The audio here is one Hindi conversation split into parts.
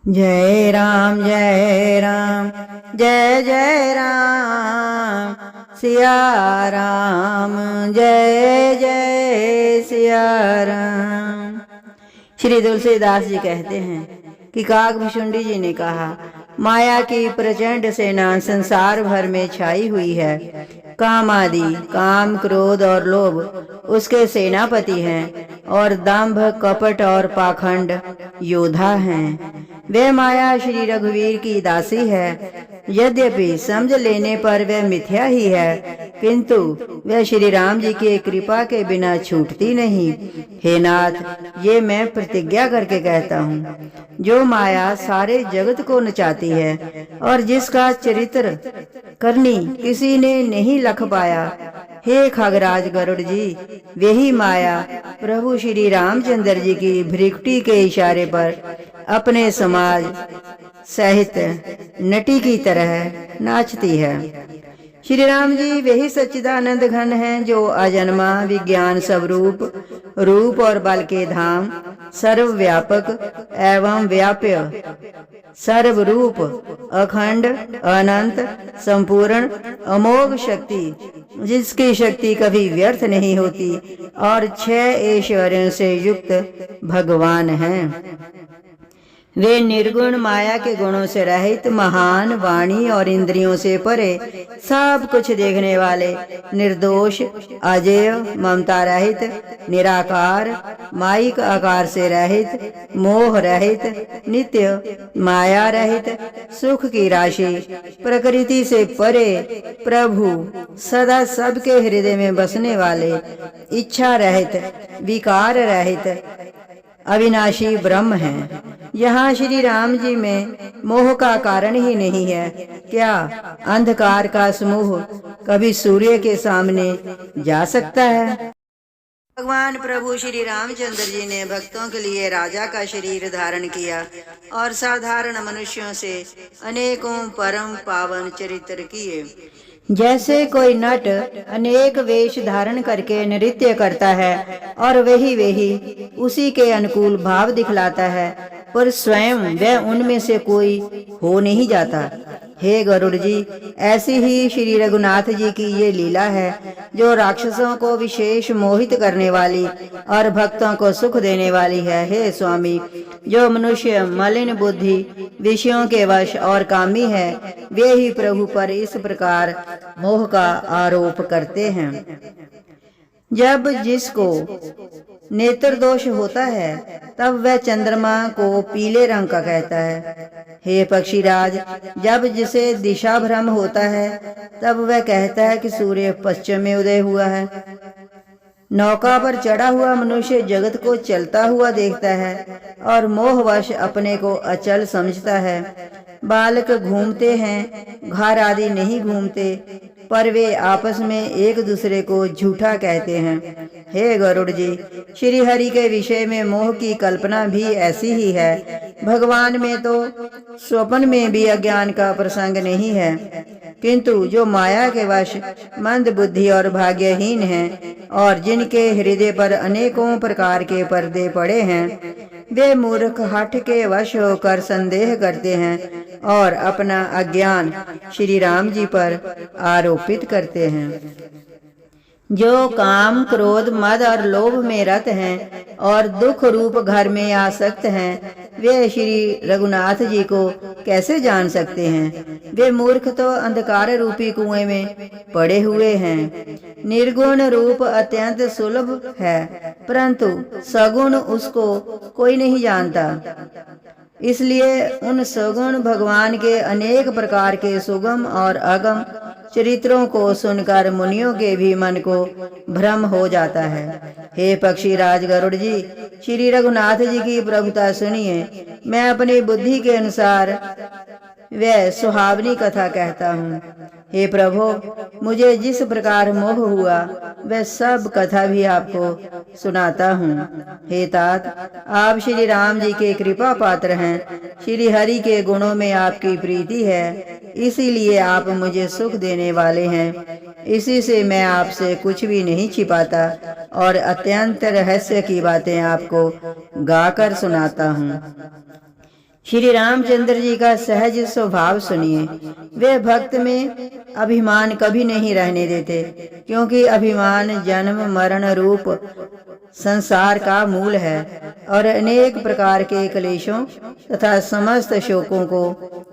जय राम जय जय राम सिया राम जय जय सिया राम। श्री तुलसीदास जी कहते हैं कि काकभुशुंडी जी ने कहा, माया की प्रचंड सेना संसार भर में छाई हुई है। काम आदि, काम, क्रोध और लोभ उसके सेनापति हैं और दंभ, कपट और पाखंड योद्धा हैं। वह माया श्री रघुवीर की दासी है। यद्यपि समझ लेने पर वह मिथ्या ही है, किंतु वह श्री राम जी की कृपा के बिना छूटती नहीं। हे नाथ, ये मैं प्रतिज्ञा करके कहता हूँ, जो माया सारे जगत को नचाती है और जिसका चरित्र करनी किसी ने नहीं लख पाया, हे खगराज गरुड़ जी, वही माया प्रभु श्री रामचंद्र जी की भ्रिकुटी के इशारे पर अपने समाज सहित नटी की तरह नाचती है। श्री राम जी वही सच्चिदानंद घन हैं जो अजन्मा, विज्ञान स्वरूप, रूप और बल के धाम, सर्वव्यापक एवं व्याप्य, सर्वरूप, अखंड, अनंत, संपूर्ण, अमोघ शक्ति, जिसकी शक्ति कभी व्यर्थ नहीं होती और 6 ऐश्वर्यों से युक्त भगवान हैं। वे निर्गुण, माया के गुणों से रहित, महान, वाणी और इंद्रियों से परे, सब कुछ देखने वाले, निर्दोष, अजेय, ममता रहित, निराकार, माइक आकार से रहित, मोह रहित, नित्य, माया रहित, सुख की राशि, प्रकृति से परे, प्रभु, सदा सबके हृदय में बसने वाले, इच्छा रहित, विकार रहित, अविनाशी ब्रह्म हैं। यहाँ श्री राम जी में मोह का कारण ही नहीं है। क्या अंधकार का समूह कभी सूर्य के सामने जा सकता है? भगवान प्रभु श्री रामचंद्र जी ने भक्तों के लिए राजा का शरीर धारण किया और साधारण मनुष्यों से अनेकों परम पावन चरित्र किए। जैसे कोई नट अनेक वेश धारण करके नृत्य करता है और वही उसी के अनुकूल भाव दिखलाता है, पर स्वयं वह उनमें से कोई हो नहीं जाता। हे गरुड़ जी, ऐसी ही श्री रघुनाथ जी की ये लीला है, जो राक्षसों को विशेष मोहित करने वाली और भक्तों को सुख देने वाली है। हे स्वामी, जो मनुष्य मलिन बुद्धि, विषयों के वश और कामी है, वे ही प्रभु पर इस प्रकार मोह का आरोप करते हैं। जब जिसको नेत्र दोष होता है, तब वह चंद्रमा को पीले रंग का कहता है। हे पक्षीराज, जब जिसे दिशा भ्रम होता है, तब वह कहता है कि सूर्य पश्चिम में उदय हुआ है। नौका पर चढ़ा हुआ मनुष्य जगत को चलता हुआ देखता है और मोहवश अपने को अचल समझता है। बालक घूमते हैं, घर आदि नहीं घूमते, पर वे आपस में एक दूसरे को झूठा कहते हैं। हे गरुड़ जी, श्री हरि के विषय में मोह की कल्पना भी ऐसी ही है। भगवान में तो स्वप्न में भी अज्ञान का प्रसंग नहीं है, किंतु जो माया के वश मंद बुद्धि और भाग्यहीन हैं और जिनके हृदय पर अनेकों प्रकार के पर्दे पड़े हैं, वे मूर्ख हठ के वश होकर संदेह करते हैं और अपना अज्ञान श्री राम जी पर आरोपित करते हैं। जो काम, क्रोध, मद और लोभ में रत हैं और दुख रूप घर में आसक्त हैं, वे श्री रघुनाथ जी को कैसे जान सकते हैं? वे मूर्ख तो अंधकार रूपी कुएं में पड़े हुए हैं। निर्गुण रूप अत्यंत सुलभ है, परंतु सगुण उसको कोई नहीं जानता। इसलिए उन सगुण भगवान के अनेक प्रकार के सुगम और अगम चरित्रों को सुनकर मुनियों के भी मन को भ्रम हो जाता है। हे पक्षीराज गरुड़ जी, श्री रघुनाथ जी की प्रभुता सुनिए। मैं अपनी बुद्धि के अनुसार वह सुहावनी कथा कहता हूँ। हे प्रभु, मुझे जिस प्रकार मोह हुआ, वह सब कथा भी आपको सुनाता हूँ। हे तात, आप श्री राम जी के कृपा पात्र हैं। श्री हरि के गुणों में आपकी प्रीति है, इसीलिए आप मुझे सुख देने वाले हैं। इसी से मैं आपसे कुछ भी नहीं छिपाता और अत्यंत रहस्य की बातें आपको गाकर सुनाता हूँ। श्री रामचंद्र जी का सहज स्वभाव सुनिए। वे भक्त में अभिमान कभी नहीं रहने देते, क्योंकि अभिमान जन्म मरण रूप संसार का मूल है और अनेक प्रकार के क्लेशों तथा समस्त शोकों को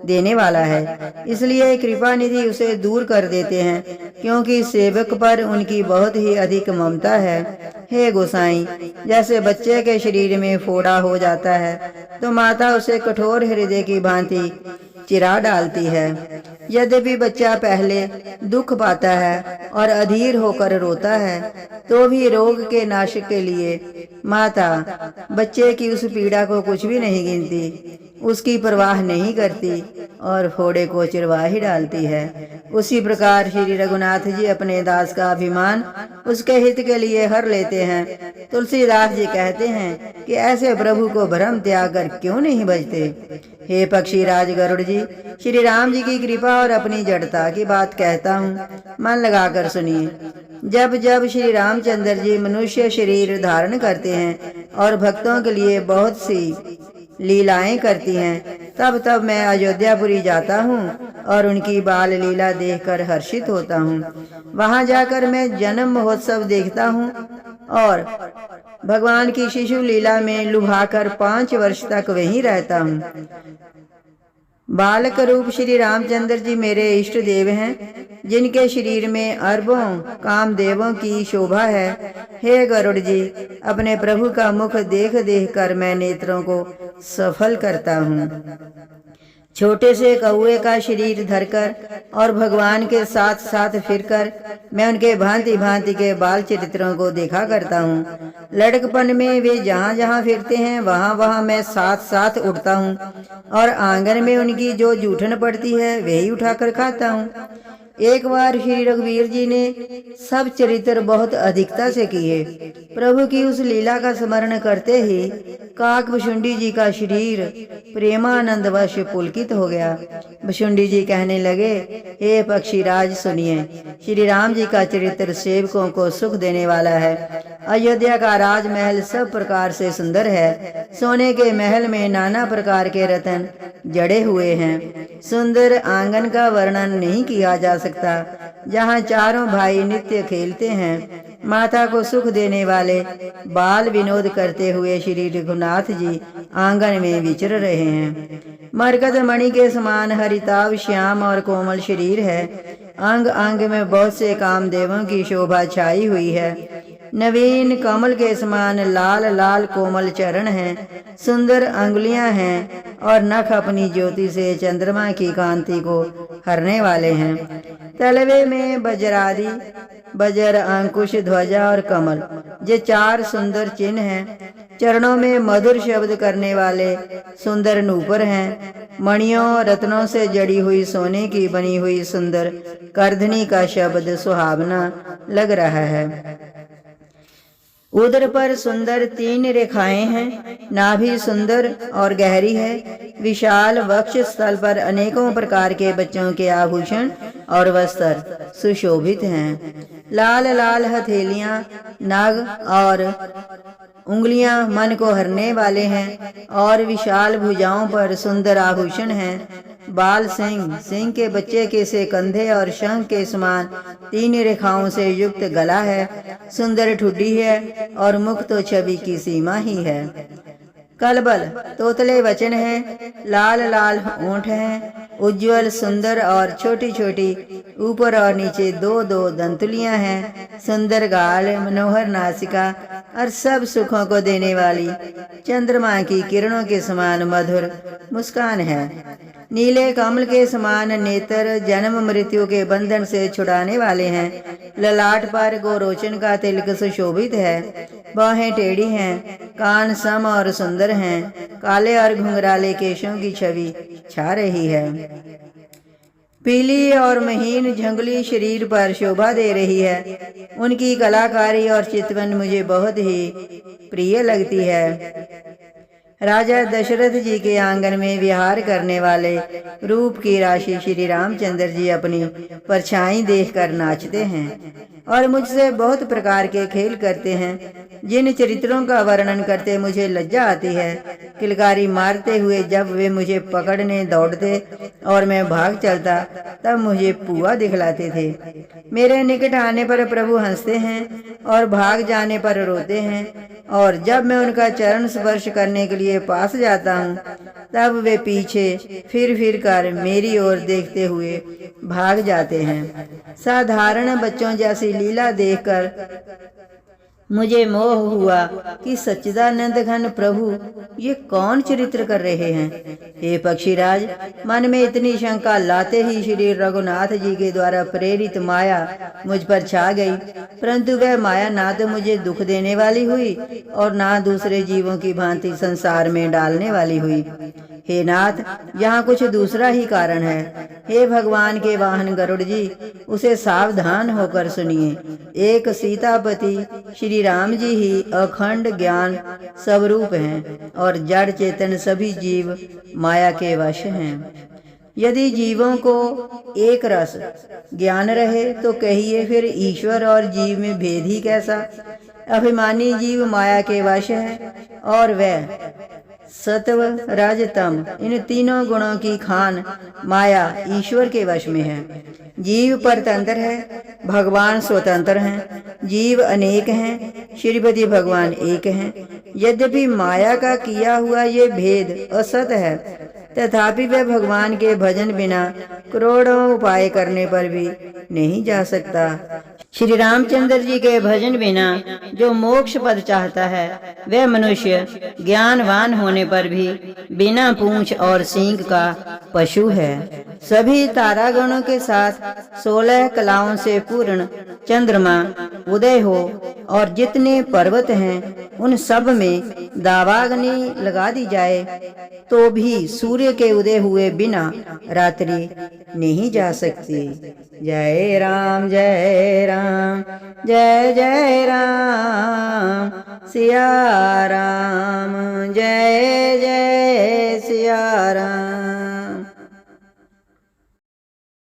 देने वाला है। इसलिए कृपा निधि उसे दूर कर देते हैं, क्योंकि सेवक पर उनकी बहुत ही अधिक ममता है। हे गोसाई, जैसे बच्चे के शरीर में फोड़ा हो जाता है तो माता उसे कठोर हृदय की भांति चिरा डालती है। यद्यपि बच्चा पहले दुख पाता है और अधीर होकर रोता है, तो भी रोग के नाश के लिए माता बच्चे की उस पीड़ा को कुछ भी नहीं गिनती, उसकी परवाह नहीं करती और फोड़े को चिरवा ही डालती है। उसी प्रकार श्री रघुनाथ जी अपने दास का अभिमान उसके हित के लिए हर लेते हैं। तुलसीदास जी कहते हैं कि ऐसे प्रभु को भ्रम त्याग कर क्यों नहीं बजते। हे पक्षी राज गरुड़ जी, श्री राम जी की कृपा और अपनी जड़ता की बात कहता हूँ, मन लगाकर सुनिए। जब जब श्री रामचंद्र जी मनुष्य शरीर धारण करते हैं और भक्तों के लिए बहुत सी लीलाएं करती हैं, तब तब मैं अयोध्यापुरी जाता हूँ और उनकी बाल लीला देखकर हर्षित होता हूँ। वहां जाकर मैं जन्म महोत्सव देखता हूँ और भगवान की शिशु लीला में लुभाकर 5 वर्ष तक वहीं रहता हूँ। बालक रूप श्री रामचंद्र जी मेरे इष्ट देव हैं, जिनके शरीर में अरबों कामदेवों की शोभा है। हे गरुड़ जी, अपने प्रभु का मुख देख देख कर मैं नेत्रों को सफल करता हूँ। छोटे से कौए का शरीर धरकर और भगवान के साथ साथ फिरकर मैं उनके भांति भांति के बाल चरित्रों को देखा करता हूँ। लड़कपन में वे जहाँ जहाँ फिरते हैं वहाँ वहाँ मैं साथ साथ उड़ता हूँ और आंगन में उनकी जो जूठन पड़ती है वही उठाकर खाता हूँ। एक बार श्री रघुवीर जी ने सब चरित्र बहुत अधिकता से किए। प्रभु की उस लीला का स्मरण करते ही काक भुशुंडी जी का शरीर प्रेमानंद वश पुलकित हो गया। भुशुंडी जी कहने लगे, हे पक्षीराज सुनिए, श्री राम जी का चरित्र सेवकों को सुख देने वाला है। अयोध्या का राजमहल सब प्रकार से सुंदर है। सोने के महल में नाना प्रकार के रत्न जड़े हुए हैं। सुंदर आंगन का वर्णन नहीं किया जा सकता, जहाँ चारों भाई नित्य खेलते हैं। माता को सुख देने वाले बाल विनोद करते हुए श्री रघुनाथ जी आंगन में विचर रहे हैं। मरकत मणि के समान हरिताभ श्याम और कोमल शरीर है। अंग अंग में बहुत से कामदेवों की शोभा छाई हुई है। नवीन कमल के समान लाल लाल कोमल चरण हैं। सुंदर अंगुलियां हैं और नख अपनी ज्योति से चंद्रमा की कांति को हरने वाले हैं। तलवे में वज्रादि, वज्र, अंकुश, ध्वजा और कमल, ये 4 सुंदर चिन्ह हैं। चरणों में मधुर शब्द करने वाले सुंदर नूपुर हैं। मणियों रत्नों से जड़ी हुई सोने की बनी हुई सुंदर करधनी का शब्द सुहावना लग रहा है। उदर पर सुंदर 3 रेखाएं हैं। नाभि सुंदर और गहरी है। विशाल वक्ष स्थल पर अनेकों प्रकार के बच्चों के आभूषण और वस्त्र सुशोभित हैं। लाल लाल हथेलियां, नग और उंगलियां मन को हरने वाले हैं और विशाल भुजाओं पर सुंदर आभूषण हैं। बाल सिंह, सिंह के बच्चे के से कंधे और शंख के समान 3 रेखाओं से युक्त गला है। सुंदर ठुड्डी है और मुख तो छवि की सीमा ही है। कलबल, तोतले वचन हैं। लाल लाल ओंठ हैं। उज्जवल सुंदर और छोटी छोटी ऊपर और नीचे 2-2 दंतुलियां हैं। सुंदर गाल, मनोहर नासिका और सब सुखों को देने वाली चंद्रमा की किरणों के समान मधुर मुस्कान है। नीले कमल के समान नेत्र जन्म मृत्यु के बंधन से छुड़ाने वाले हैं। ललाट पर गोरोचन का तिलक सुशोभित है। बाहें टेढ़ी हैं। कान सम और सुंदर हैं। काले और घुंघराले केशों की छवि छा रही है। पीली और महीन झंगली शरीर पर शोभा दे रही है। उनकी कलाकारी और चितवन मुझे बहुत ही प्रिय लगती है। राजा दशरथ जी के आंगन में विहार करने वाले रूप की राशि श्री रामचंद्र जी अपनी परछाई देखकर नाचते हैं। और मुझसे बहुत प्रकार के खेल करते हैं। जिन चरित्रों का वर्णन करते मुझे लज्जा आती है। किलकारी मारते हुए जब वे मुझे पकड़ने दौड़ते और मैं भाग चलता, तब मुझे पुआ दिखलाते थे। मेरे निकट आने पर प्रभु हंसते हैं और भाग जाने पर रोते हैं, और जब मैं उनका चरण स्पर्श करने के लिए पास जाता हूँ, तब वे पीछे फिर कर मेरी ओर देखते हुए भाग जाते हैं। साधारण बच्चों जैसी लीला देखकर मुझे मोह हुआ कि सच्चिदानंद घन प्रभु ये कौन चरित्र कर रहे हैं। हे पक्षीराज, मन में इतनी शंका लाते ही श्री रघुनाथ जी के द्वारा प्रेरित माया मुझ पर छा गई, परंतु वह माया ना तो मुझे दुख देने वाली हुई और ना दूसरे जीवों की भांति संसार में डालने वाली हुई। हे नाथ, यहाँ कुछ दूसरा ही कारण है। हे भगवान के वाहन गरुड़ जी, उसे सावधान होकर सुनिए। एक सीतापति श्री राम जी ही अखंड ज्ञान स्वरूप हैं और जड़ चेतन सभी जीव माया के वश हैं। यदि जीवों को एक रस ज्ञान रहे तो कहिए फिर ईश्वर और जीव में भेद ही कैसा। अभिमानी जीव माया के वश है और वह सत्व रज तम इन तीनों गुणों की खान माया ईश्वर के वश में है। जीव परतंत्र है, भगवान स्वतंत्र हैं। जीव अनेक हैं, श्रीपति भगवान एक हैं। यद्यपि माया का किया हुआ ये भेद असत है, तथापि वह भगवान के भजन बिना करोड़ों उपाय करने पर भी नहीं जा सकता। श्री रामचंद्र जी के भजन बिना जो मोक्ष पद चाहता है, वह मनुष्य ज्ञानवान होने पर भी बिना पूंछ और सींग का पशु है। सभी तारागणों के साथ 16 कलाओं से पूर्ण चंद्रमा उदय हो और जितने पर्वत हैं उन सब में दावाग्नि लगा दी जाए, तो भी सूर्य के उदय हुए बिना रात्रि नहीं जा सकती। जय राम जय राम, जय जय राम, सिया राम, जय जय सिया राम।